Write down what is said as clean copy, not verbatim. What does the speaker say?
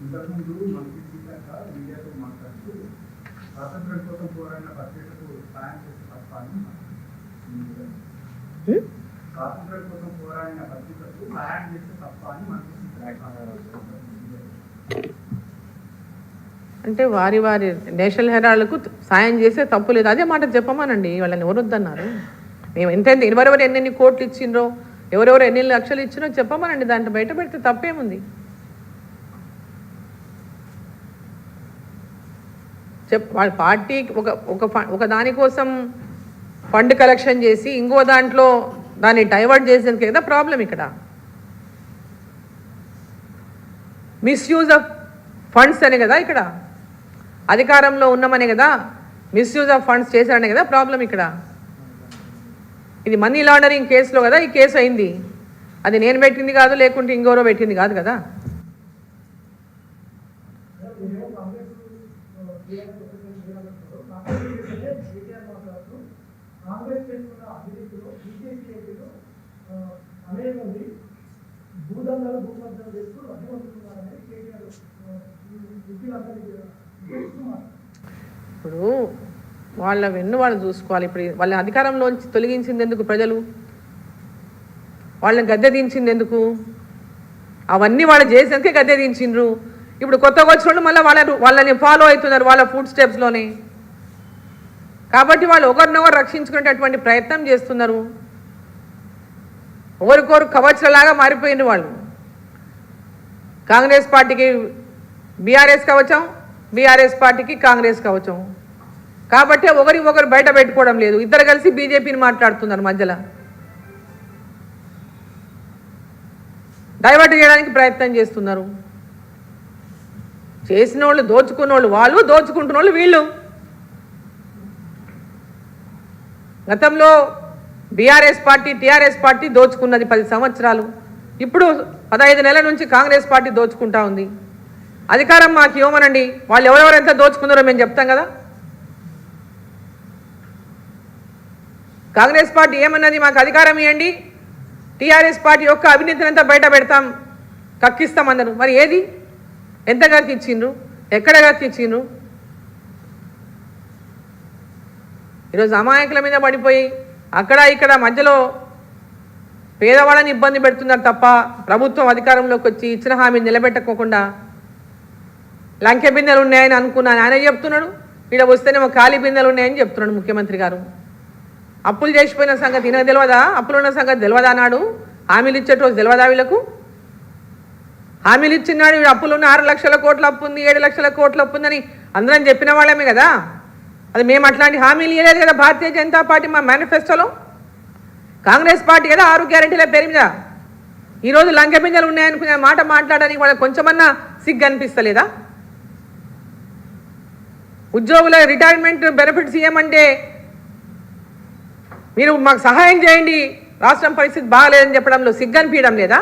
ఇంతకుముందు మంత్రి సీతక్క మీడియాతో మాట్లాడుతూ స్వాతంత్ర్యం కోసం పోరాడిన పత్రికకు సాయం చేసే తప్ప అని స్వాతంత్ర్యం కోసం పోరాడిన పత్రికకు సాయం చేసే తప్ప అని మంత్రి సీతక్క అంటే వారి వారి నేషనల్ హెరాల్డ్కు సాయం చేసే తప్పు లేదు. అదే మాట చెప్పమానండి. వాళ్ళని ఎవరు వద్దన్నారు? మేము ఎంత ఎవరెవరు ఎన్నెన్ని కోట్లు ఇచ్చిండ్రో, ఎవరెవరు ఎన్ని లక్షలు ఇచ్చినో చెప్పమనండి. దాంట్లో బయట పెడితే తప్పేముంది? వాళ్ళ పార్టీ ఒక దానికోసం ఫండ్ కలెక్షన్ చేసి ఇంకో దాంట్లో దాన్ని డైవర్ట్ చేసేందుకు కదా ప్రాబ్లం. ఇక్కడ మిస్యూజ్ ఆఫ్ ఫండ్స్ అనే కదా, ఇక్కడ అధికారంలో ఉన్నామనే కదా మిస్యూజ్ ఆఫ్ ఫండ్స్ చేశారనే కదా ప్రాబ్లం. ఇక్కడ ఇది మనీ లాండరింగ్ కేసులో కదా ఈ కేసు అయింది. అది నేను పెట్టింది కాదు, లేకుంటే ఇంకెవరో పెట్టింది కాదు కదా. ఇప్పుడు వాళ్ళ వెన్ను వాళ్ళు చూసుకోవాలి. ఇప్పుడు వాళ్ళ అధికారంలోంచి తొలగించింది ఎందుకు? ప్రజలు వాళ్ళని గద్దె దించింది ఎందుకు? అవన్నీ వాళ్ళు చేసేందుకే గద్దె దించిండ్రు. ఇప్పుడు కొత్తగా వచ్చిన మళ్ళీ వాళ్ళని ఫాలో అవుతున్నారు వాళ్ళ ఫుడ్ స్టెప్స్లోనే. కాబట్టి వాళ్ళు ఒకరినొకరు రక్షించుకునేటటువంటి ప్రయత్నం చేస్తున్నారు. ఒకరికొరు కవచలాగా మారిపోయింది వాళ్ళు. కాంగ్రెస్ పార్టీకి బీఆర్ఎస్ కవచం, బీఆర్ఎస్ పార్టీకి కాంగ్రెస్ కవచం. కాబట్టి ఒకరు బయట పెట్టుకోవడం లేదు. ఇద్దరు కలిసి బీజేపీని మాట్లాడుతున్నారు, మధ్యలో డైవర్ట్ చేయడానికి ప్రయత్నం చేస్తున్నారు. చేసిన వాళ్ళు దోచుకున్న వాళ్ళు, దోచుకుంటున్న వాళ్ళు వీళ్ళు. గతంలో బీఆర్ఎస్ పార్టీ టీఆర్ఎస్ పార్టీ దోచుకున్నది 10 సంవత్సరాలు. ఇప్పుడు 15 నెలల నుంచి కాంగ్రెస్ పార్టీ దోచుకుంటా ఉంది. అధికారం మాకు ఇవ్వమనండి, వాళ్ళు ఎవరెవరెంత దోచుకున్నారో మేము చెప్తాం కదా. కాంగ్రెస్ పార్టీ ఏమన్నది, మాకు అధికారం ఇవ్వండి, టీఆర్ఎస్ పార్టీ యొక్క అవినీతిని అంతా బయట పెడతాం, కక్కిస్తామన్నారు. మరి ఏది? ఎంత కక్కిచ్చిండ్రు? ఎక్కడ కక్కిచ్చిండ్రు? ఈరోజు అమాయకుల మీద పడిపోయి అక్కడ ఇక్కడ మధ్యలో పేదవాళ్ళని ఇబ్బంది పెడుతున్నారు తప్ప ప్రభుత్వం అధికారంలోకి వచ్చి ఇచ్చిన హామీని నిలబెట్టుకోకుండా లంకె బిందెలు ఉన్నాయని అనుకున్నాను ఆయన చెప్తున్నాడు. ఇక్కడ వస్తేనేమో ఖాళీ బిందెలు ఉన్నాయని చెప్తున్నాడు ముఖ్యమంత్రి గారు. అప్పులు చేసిపోయిన సంగతి ఈయనకు తెలియదా? అప్పులున్న సంగతి తెలియదా? అన్నాడు. హామీలు ఇచ్చేటోజు తెలియదా వీళ్ళకు? హామీలు ఇచ్చినాడు. అప్పులున్న 6 లక్షల కోట్ల అప్పు ఉంది, 7 లక్షల కోట్ల అప్పు ఉందని అందరం చెప్పిన వాళ్ళమే కదా. అది మేము అట్లాంటి హామీలు ఇవ్వలేదు కదా భారతీయ జనతా పార్టీ మా మేనిఫెస్టోలో. కాంగ్రెస్ పార్టీ కదా 6 గ్యారెంటీల పేరు మీద ఈరోజు లంకె బిందెలు ఉన్నాయనుకునే మాట మాట్లాడడానికి వాళ్ళకి కొంచెమన్నా సిగ్గు అనిపిస్తలేదా? ఉద్యోగుల రిటైర్మెంట్ బెనిఫిట్స్ ఇవ్వమంటే మీరు మాకు సహాయం చేయండి, రాష్ట్రం పరిస్థితి బాగాలేదని చెప్పడంలో సిగ్గు అనిపించడం లేదా?